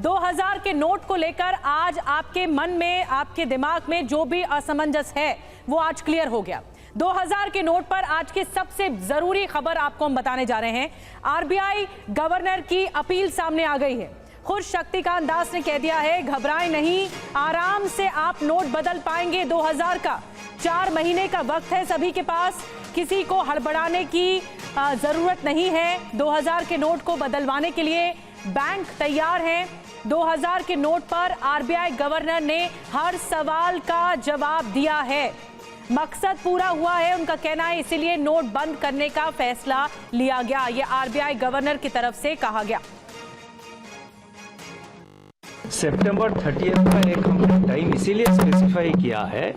2000 के नोट को लेकर आज आपके मन में, आपके दिमाग में जो भी असमंजस है वो आज क्लियर हो गया। 2000 के नोट पर आज की सबसे जरूरी खबर आपको हम बताने जा रहे हैं। आरबीआई गवर्नर की अपील सामने आ गई है। खुद शक्तिकांत दास ने कह दिया है, घबराएं नहीं, आराम से आप नोट बदल पाएंगे। 2000 का 4 महीने का वक्त है सभी के पास, किसी को हड़बड़ाने की जरूरत नहीं है। 2000 के नोट को बदलवाने के लिए बैंक तैयार हैं। 2000 के नोट पर आरबीआई गवर्नर ने हर सवाल का जवाब दिया है। मकसद पूरा हुआ है उनका कहना है, इसीलिए नोट बंद करने का फैसला लिया गया। यह आरबीआई गवर्नर की तरफ से कहा गया। सितंबर 30 का एक हमने टाइम इसीलिए स्पेसिफाई किया है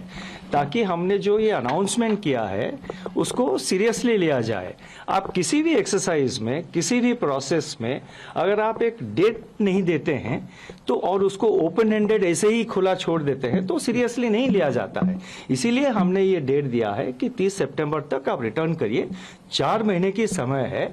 ताकि हमने जो ये अनाउंसमेंट किया है उसको सीरियसली लिया जाए। आप किसी भी एक्सरसाइज में, किसी भी प्रोसेस में अगर आप एक डेट नहीं देते हैं तो और उसको ओपन एंडेड ऐसे ही खुला छोड़ देते हैं तो सीरियसली नहीं लिया जाता है। इसीलिए हमने ये डेट दिया है कि 30 सितंबर तक आप रिटर्न करिए। 4 महीने की समय है,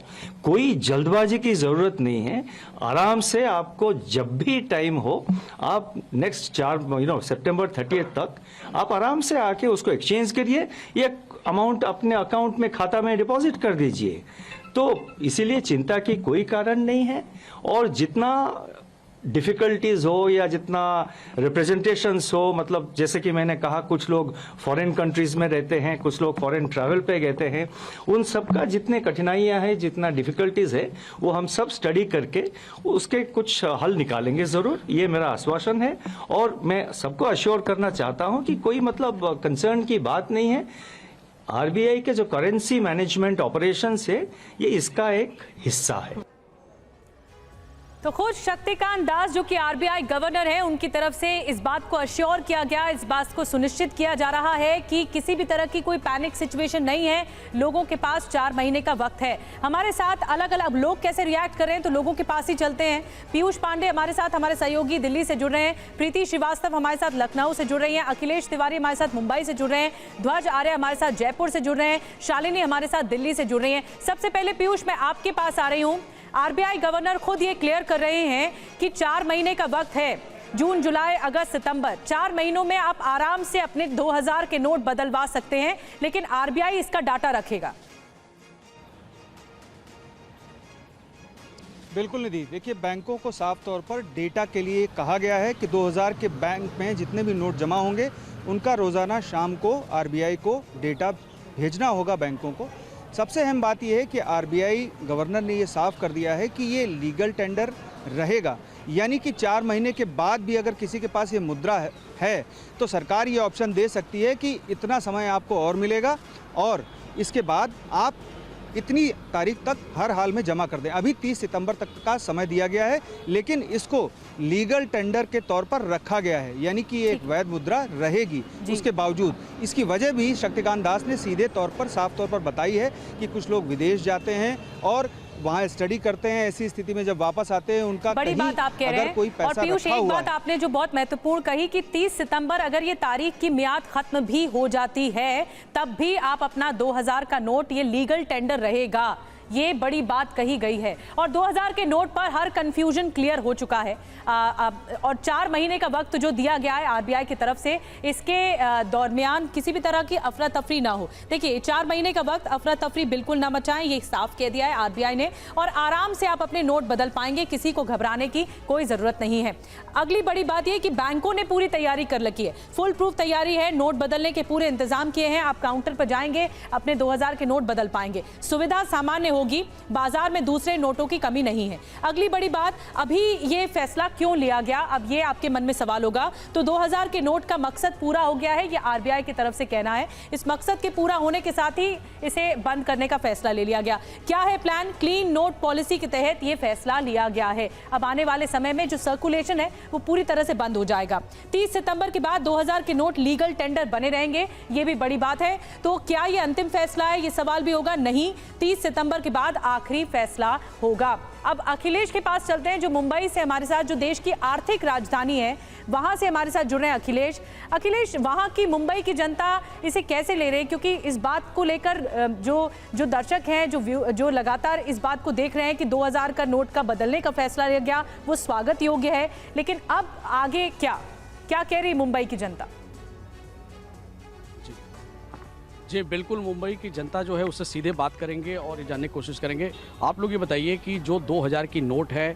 कोई जल्दबाजी की जरूरत नहीं है। आराम से आपको जब भी टाइम हो, आप नेक्स्ट 4 सितंबर 30 तक आप आराम से आके उसको एक्सचेंज करिए या अमाउंट अपने अकाउंट में, खाता में डिपॉजिट कर दीजिए। तो इसीलिए चिंता की कोई कारण नहीं है। और जितना डिफिकल्टीज हो या जितना रिप्रेजेंटेशंस हो, मतलब जैसे कि मैंने कहा कुछ लोग फॉरेन कंट्रीज में रहते हैं, कुछ लोग फॉरेन ट्रैवल पे गए हैं, उन सब का जितने कठिनाइयां हैं, जितना डिफिकल्टीज है, वो हम सब स्टडी करके उसके कुछ हल निकालेंगे जरूर। ये मेरा आश्वासन है और मैं सबको अश्योर करना चाहता हूं कि कोई मतलब कंसर्न की बात नहीं है। आरबीआई के जो करेंसी मैनेजमेंट ऑपरेशंस है, ये इसका एक हिस्सा है। तो खुद शक्तिकांत दास जो कि आरबीआई गवर्नर है, उनकी तरफ से इस बात को अश्योर किया गया, इस बात को सुनिश्चित किया जा रहा है कि किसी भी तरह की कोई पैनिक सिचुएशन नहीं है। लोगों के पास 4 महीने का वक्त है। हमारे साथ अलग अलग लोग कैसे रिएक्ट कर रहे हैं तो लोगों के पास ही चलते हैं। पीयूष पांडे हमारे साथ, हमारे सहयोगी दिल्ली से जुड़ रहे हैं। प्रीति श्रीवास्तव हमारे साथ लखनऊ से जुड़ रही हैं। अखिलेश तिवारी हमारे साथ मुंबई से जुड़ रहे हैं। ध्वज आर्य हमारे साथ जयपुर से जुड़ रहे हैं। शालिनी हमारे साथ दिल्ली से जुड़ रही हैं। सबसे पहले पीयूष, मैं आपके पास आ रही हूँ। आरबीआई गवर्नर खुद ये क्लियर कर रहे हैं कि 4 महीने का वक्त है, जून, जुलाई, अगस्त, सितंबर, 4 महीनों में आप आराम से अपने 2000 के नोट बदलवा सकते हैं, लेकिन आरबीआई इसका डाटा रखेगा। बिल्कुल निधि, देखिए बैंकों को साफ तौर पर डेटा के लिए कहा गया है कि 2000 के बैंक में जितने भी नोट जमा होंगे उनका रोज़ाना शाम को आरबीआई को डेटा भेजना होगा बैंकों को। सबसे अहम बात यह है कि आरबीआई गवर्नर ने ये साफ कर दिया है कि ये लीगल टेंडर रहेगा, यानी कि 4 महीने के बाद भी अगर किसी के पास ये मुद्रा है तो सरकार ये ऑप्शन दे सकती है कि इतना समय आपको और मिलेगा और इसके बाद आप इतनी तारीख तक हर हाल में जमा कर दें। अभी 30 सितंबर तक का समय दिया गया है, लेकिन इसको लीगल टेंडर के तौर पर रखा गया है, यानी कि एक वैध मुद्रा रहेगी। उसके बावजूद इसकी वजह भी शक्तिकांत दास ने सीधे तौर पर, साफ तौर पर बताई है कि कुछ लोग विदेश जाते हैं और वहाँ स्टडी करते हैं। ऐसी स्थिति में जब वापस आते हैं उनका बड़ी बात आप कह रहे हैं। कोई पैसा और पीयूष, एक बात आपने जो बहुत महत्वपूर्ण कही कि 30 सितंबर अगर ये तारीख की मियाद खत्म भी हो जाती है तब भी आप अपना 2000 का नोट, ये लीगल टेंडर रहेगा, ये बड़ी बात कही गई है। और 2000 के नोट पर हर कंफ्यूजन क्लियर हो चुका है। और 4 महीने का वक्त जो दिया गया है आरबीआई की तरफ से, इसके दरमियान किसी भी तरह की अफरा तफरी ना हो। देखिए, 4 महीने का वक्त, अफरा तफरी बिल्कुल ना मचाएं, ये साफ कह दिया है आरबीआई ने। और आराम से आप अपने नोट बदल पाएंगे, किसी को घबराने की कोई जरूरत नहीं है। अगली बड़ी बात यह कि बैंकों ने पूरी तैयारी कर रखी है, फुल प्रूफ तैयारी है। नोट बदलने के पूरे इंतजाम किए हैं। आप काउंटर पर जाएंगे, अपने 2000 के नोट बदल पाएंगे, सुविधा सामान्य होगी, बाजार में दूसरे नोटों की कमी नहीं है। अगली बड़ी बात, अभी ये फैसला क्यों लिया गया, अब ये आपके मन में सवाल होगा। तो 2000 के नोट का मकसद पूरा हो गया है, ये आरबीआई की तरफ से कहना है। इस मकसद के पूरा होने के साथ ही इसे बंद करने का फैसला ले लिया गया। क्या है प्लान? क्लीन नोट पॉलिसी के तहत ये फैसला लिया गया है। अब आने वाले समय में जो सर्कुलेशन है वो पूरी तरह से बंद हो जाएगा। 30 सितंबर के बाद 2000 के नोट लीगल टेंडर बने रहेंगे, ये भी बड़ी बात है। तो क्या ये अंतिम फैसला है, ये सवाल भी होगा। नहीं, 30 सितंबर के बाद आखिरी फैसला होगा। अब अखिलेश के पास चलते हैं, जो मुंबई से हमारे साथ, जो देश की आर्थिक राजधानी है, वहां से हमारे साथ जुड़ रहे हैं अखिलेश, वहां की मुंबई की जनता इसे कैसे ले रही है? क्योंकि इस बात को लेकर जो दर्शक हैं, जो लगातार इस बात को देख रहे हैं कि 2000 का नोट का बदलने का फैसला लिया गया, वो स्वागत योग्य है, लेकिन अब आगे क्या कह रही मुंबई की जनता? जी बिल्कुल, मुंबई की जनता जो है उससे सीधे बात करेंगे और ये जानने की कोशिश करेंगे। आप लोग ये बताइए कि जो 2000 की नोट है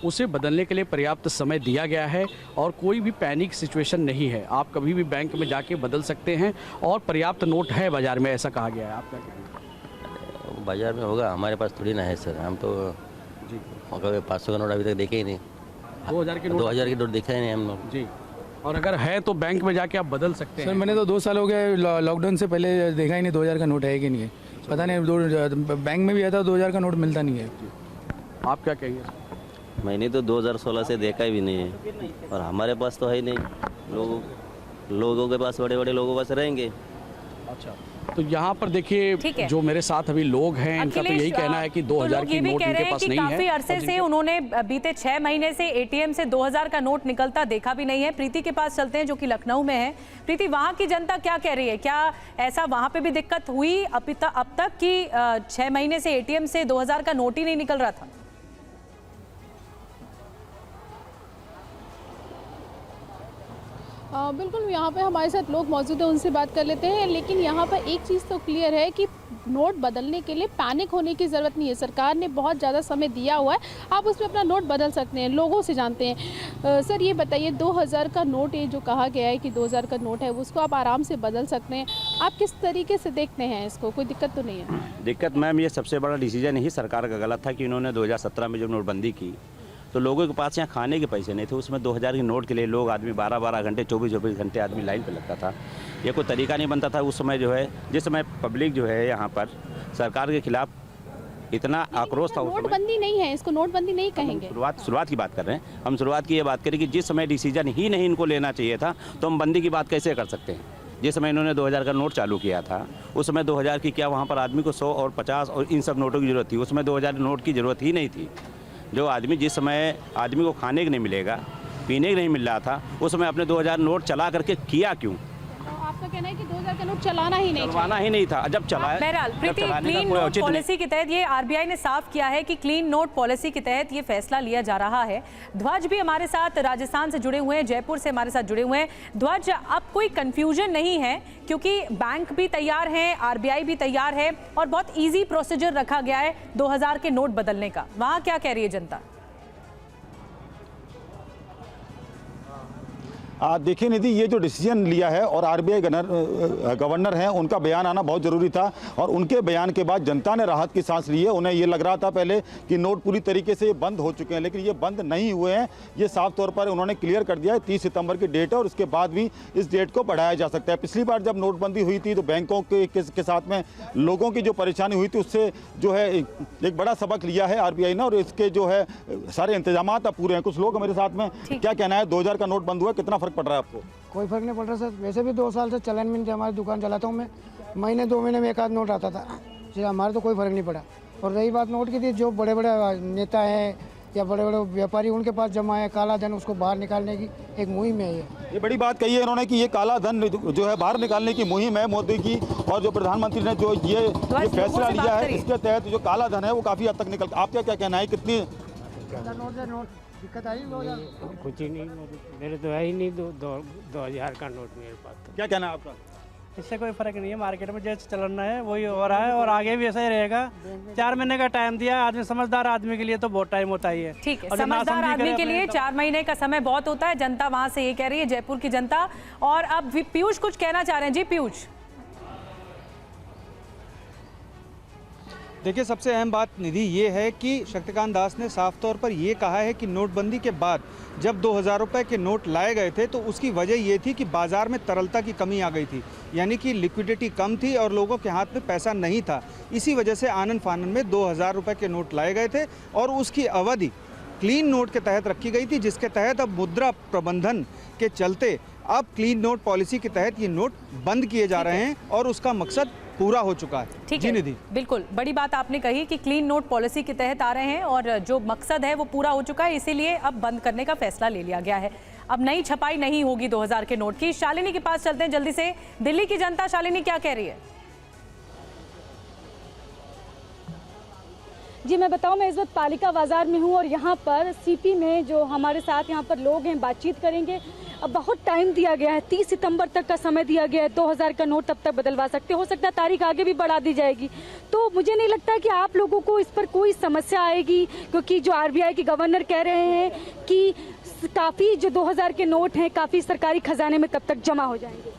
उसे बदलने के लिए पर्याप्त समय दिया गया है और कोई भी पैनिक सिचुएशन नहीं है, आप कभी भी बैंक में जाके बदल सकते हैं और पर्याप्त नोट है बाजार में, ऐसा कहा गया है। आप क्या कहेंगे? बाजार में होगा, हमारे पास थोड़ी ना है सर, हम तो जी 500 का नोट अभी तक देखे ही नहीं। 2000 के नोट 2000 की नोट देखा ही नहीं हम लोग। जी, और अगर है तो बैंक में जाके आप बदल सकते हैं। सर मैंने तो 2 साल हो गए, लॉकडाउन से पहले देखा ही नहीं 2000 का नोट है कि नहीं है, पता नहीं। बैंक में भी आता 2000 का नोट मिलता नहीं है। आप क्या कहेंगे? मैंने तो 2016 से देखा ही भी नहीं है और हमारे पास तो है ही नहीं। लोगों के पास, बड़े बड़े लोगों के पास रहेंगे। अच्छा, तो यहाँ पर ठीक देखिए है। जो मेरे साथ अभी लोग हैं, इनका तो यही कहना है कि 2000 की नोट इनके पास नहीं है। काफी अरसे से उन्होंने बीते 6 महीने से एटीएम से 2000 का नोट निकलता देखा भी नहीं है। प्रीति के पास चलते हैं, जो कि लखनऊ में है। प्रीति, वहां की जनता क्या कह रही है? क्या ऐसा वहां पे भी दिक्कत हुई अब तक कि 6 महीने से एटीएम से 2000 का नोट ही नहीं निकल रहा था? बिल्कुल, यहाँ पे हमारे साथ लोग मौजूद हैं, उनसे बात कर लेते हैं। लेकिन यहाँ पर एक चीज़ तो क्लियर है कि नोट बदलने के लिए पैनिक होने की ज़रूरत नहीं है। सरकार ने बहुत ज़्यादा समय दिया हुआ है, आप उसमें अपना नोट बदल सकते हैं। लोगों से जानते हैं। सर ये बताइए, 2000 का नोट, ये जो कहा गया है कि 2000 का नोट है, उसको आप आराम से बदल सकते हैं, आप किस तरीके से देखते हैं इसको? कोई दिक्कत तो नहीं है? दिक्कत मैम, ये सबसे बड़ा डिसीजन ही सरकार का गलत था कि इन्होंने 2017 में जब नोटबंदी की तो लोगों के पास यहाँ खाने के पैसे नहीं थे। उसमें 2000 की नोट के लिए लोग आदमी 12-12 घंटे, 24-24 घंटे आदमी लाइन पे लगता था। ये कोई तरीका नहीं बनता था उस समय। जो है जिस समय पब्लिक जो है यहाँ पर सरकार के खिलाफ इतना आक्रोश था। नोटबंदी नहीं है, इसको नोटबंदी नहीं कहेंगे। शुरुआत की बात कर रहे हैं हम। शुरुआत की ये बात करें कि जिस समय डिसीजन ही नहीं इनको लेना चाहिए था, तो हम बंदी की बात कैसे कर सकते हैं? जिस समय इन्होंने 2000 का नोट चालू किया था, उस समय 2000 की क्या वहाँ पर आदमी को 100 और 50 और इन सब नोटों की ज़रूरत थी? उसमें 2000 नोट की ज़रूरत ही नहीं थी। जो आदमी, जिस समय आदमी को खाने को नहीं मिलेगा, पीने को नहीं मिल रहा था, उस समय अपने 2000 नोट चला करके किया क्यों? तो आपका कहना है कि 2000 का नोट चलाना ही नहीं था। जब चलाया, बहरहाल प्रीति, क्लीन नोट पॉलिसी के तहत ये आरबीआई ने साफ किया है कि क्लीन नोट पॉलिसी के तहत ये फैसला लिया जा रहा है। ध्वज भी हमारे साथ राजस्थान से जुड़े हुए हैं, जयपुर से हमारे साथ जुड़े हुए हैं। ध्वज, अब कोई कंफ्यूजन नहीं है क्योंकि बैंक भी तैयार है, आरबीआई भी तैयार है और बहुत ईजी प्रोसीजर रखा गया है 2000 के नोट बदलने का। वहां क्या कह रही है जनता? देखिए निधि, ये जो डिसीजन लिया है और आरबीआई गवर्नर हैं, उनका बयान आना बहुत ज़रूरी था और उनके बयान के बाद जनता ने राहत की सांस ली है। उन्हें ये लग रहा था पहले कि नोट पूरी तरीके से ये बंद हो चुके हैं, लेकिन ये बंद नहीं हुए हैं। ये साफ तौर पर उन्होंने क्लियर कर दिया है 30 सितंबर की डेट है और उसके बाद भी इस डेट को बढ़ाया जा सकता है। पिछली बार जब नोटबंदी हुई थी तो बैंकों के साथ में लोगों की जो परेशानी हुई थी, उससे जो है एक बड़ा सबक लिया है आरबीआई ने और इसके जो है सारे इंतजाम अब पूरे हैं। कुछ लोग मेरे साथ में, क्या कहना है, 2000 का नोट बंद हुआ, कितना फर्क पड़ रहा है आपको? कोई फर्क नहीं पड़ रहा सर। वैसे भी 2 साल से चलन में हमारी दुकान चलाता हूँ मैं, महीने 2 महीने में एक आध नोट आता था जी, हमारे तो कोई फर्क नहीं पड़ा। और रही बात नोट की थी, जो बड़े बड़े नेता हैं या बड़े बड़े व्यापारी, उनके पास जमा है काला धन, उसको बाहर निकालने की एक मुहिम है। ये बड़ी बात कही है इन्होंने कि ये काला धन जो है बाहर निकालने की मुहिम है मोदी की, और जो प्रधानमंत्री ने जो ये फैसला लिया है, इसके तहत जो काला धन है वो काफ़ी हद तक निकल। आपका क्या कहना है, कितनी दिक्कत आई? कुछ ही नहीं, मेरे तो है ही नहीं 2000 का नोट मेरे पास। तो क्या कहना है आपका? इससे कोई फर्क नहीं है, मार्केट में जैसे चलना है वही हो रहा है और आगे भी ऐसा ही रहेगा। 4 महीने का टाइम दिया आदमी, समझदार आदमी के लिए तो बहुत टाइम होता ही है। ठीक है, समझदार आदमी के लिए 4 महीने का समय बहुत होता है। जनता वहां से ये कह रही है, जयपुर की जनता। और अब पीयूष कुछ कहना चाह रहे हैं। जी पीयूष। देखिए, सबसे अहम बात निधि ये है कि शक्तिकांत दास ने साफ तौर पर ये कहा है कि नोटबंदी के बाद जब 2000 रुपये के नोट लाए गए थे तो उसकी वजह ये थी कि बाजार में तरलता की कमी आ गई थी, यानी कि लिक्विडिटी कम थी और लोगों के हाथ में पैसा नहीं था। इसी वजह से आनन फानन में 2000 रुपये के नोट लाए गए थे और उसकी अवधि क्लीन नोट के तहत रखी गई थी, जिसके तहत अब मुद्रा प्रबंधन के चलते अब क्लीन नोट पॉलिसी के तहत ये नोट बंद किए जा रहे हैं और उसका मकसद पूरा हो चुका है। ठीक जी है, निधि। बिल्कुल बड़ी बात आपने कही कि क्लीन नोट पॉलिसी के तहत आ रहे हैं और जो मकसद है वो पूरा हो चुका है, इसीलिए अब बंद करने का फैसला ले लिया गया है। अब नई छपाई नहीं होगी 2000 के नोट की। शालिनी के पास चलते हैं जल्दी से। दिल्ली की जनता, शालिनी क्या कह रही है? जी मैं बताऊं, मैं इस वक्त पालिका बाजार में हूं और यहां पर सीपी में जो हमारे साथ यहां पर लोग हैं बातचीत करेंगे। अब बहुत टाइम दिया गया है, 30 सितंबर तक का समय दिया गया है। 2000 का नोट तब तक बदलवा सकते, हो सकता है तारीख आगे भी बढ़ा दी जाएगी। तो मुझे नहीं लगता कि आप लोगों को इस पर कोई समस्या आएगी, क्योंकि जो आरबीआई के गवर्नर कह रहे हैं कि काफ़ी जो 2000 के नोट हैं काफ़ी सरकारी खजाने में तब तक जमा हो जाएंगे।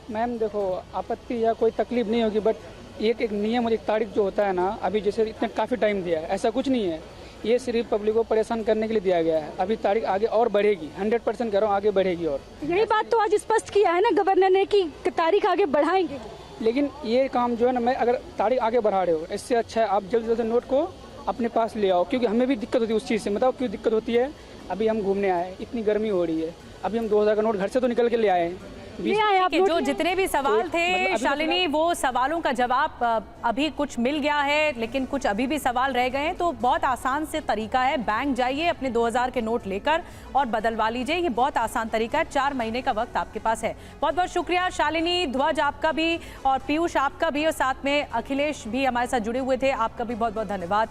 मैम देखो, आपत्ति या कोई तकलीफ नहीं होगी, बट एक नियम और एक तारीख जो होता है ना, अभी जैसे इतने काफ़ी टाइम दिया है, ऐसा कुछ नहीं है। ये सिर्फ पब्लिक को परेशान करने के लिए दिया गया है। अभी तारीख आगे और बढ़ेगी, 100% कह रहा हूँ, आगे बढ़ेगी। और यही बात तो आज स्पष्ट किया है ना गवर्नर ने कि तारीख आगे बढ़ाएंगे। लेकिन ये काम जो है ना, मैं अगर तारीख आगे बढ़ा रहे हो, इससे अच्छा है आप जल्द से जल्द नोट को अपने पास ले आओ, क्योंकि हमें भी दिक्कत होती है उस चीज़ से। बताओ क्यों दिक्कत होती है? अभी हम घूमने आए, इतनी गर्मी हो रही है, अभी हम 2000 का नोट घर से तो निकल के ले आए हैं। जो जितने भी सवाल थे शालिनी, वो सवालों का जवाब अभी कुछ मिल गया है, लेकिन कुछ अभी भी सवाल रह गए हैं। तो बहुत आसान से तरीका है, बैंक जाइए, अपने 2000 के नोट लेकर और बदलवा लीजिए। ये बहुत आसान तरीका है, 4 महीने का वक्त आपके पास है। बहुत बहुत शुक्रिया शालिनी, ध्वज आपका भी और पीयूष आपका भी, और साथ में अखिलेश भी हमारे साथ जुड़े हुए थे, आपका भी बहुत बहुत धन्यवाद।